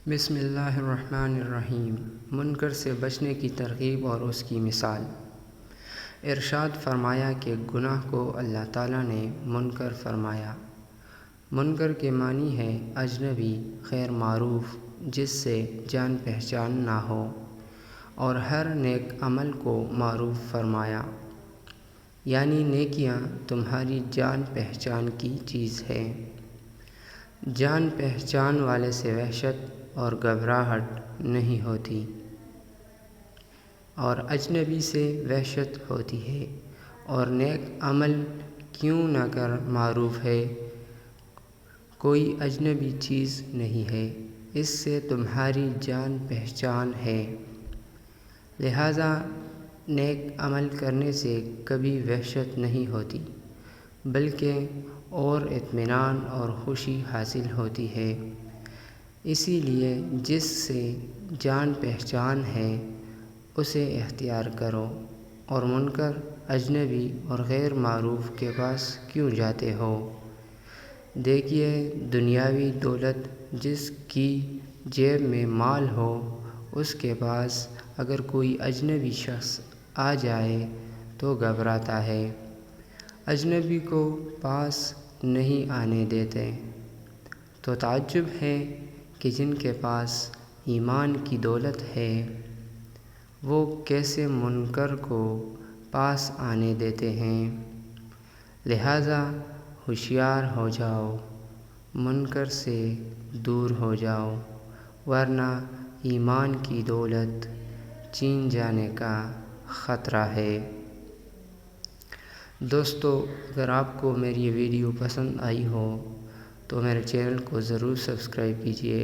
بسم اللہ الرحمن الرحیم۔ منکر سے بچنے کی ترغیب اور اس کی مثال۔ ارشاد فرمایا کہ گناہ کو اللہ تعالیٰ نے منکر فرمایا۔ منکر کے معنی ہے اجنبی، غیر معروف، جس سے جان پہچان نہ ہو، اور ہر نیک عمل کو معروف فرمایا، یعنی نیکیاں تمہاری جان پہچان کی چیز ہے۔ جان پہچان والے سے وحشت اور گھبراہٹ نہیں ہوتی، اور اجنبی سے وحشت ہوتی ہے، اور نیک عمل کیوں نہ کر معروف ہے، کوئی اجنبی چیز نہیں ہے، اس سے تمہاری جان پہچان ہے۔ لہذا نیک عمل کرنے سے کبھی وحشت نہیں ہوتی، بلکہ اور اطمینان اور خوشی حاصل ہوتی ہے۔ اسی لیے جس سے جان پہچان ہے اسے اختیار کرو، اور منکر، اجنبی اور غیر معروف کے پاس کیوں جاتے ہو؟ دیکھیے، دنیاوی دولت، جس کی جیب میں مال ہو، اس کے پاس اگر کوئی اجنبی شخص آ جائے تو گھبراتا ہے، اجنبی کو پاس نہیں آنے دیتے۔ تو تعجب ہے کہ جن کے پاس ایمان کی دولت ہے وہ کیسے منکر کو پاس آنے دیتے ہیں۔ لہذا ہوشیار ہو جاؤ، منکر سے دور ہو جاؤ، ورنہ ایمان کی دولت چھین جانے کا خطرہ ہے۔ دوستو، اگر آپ کو میری یہ ویڈیو پسند آئی ہو تو میرے چینل کو ضرور سبسکرائب کیجیے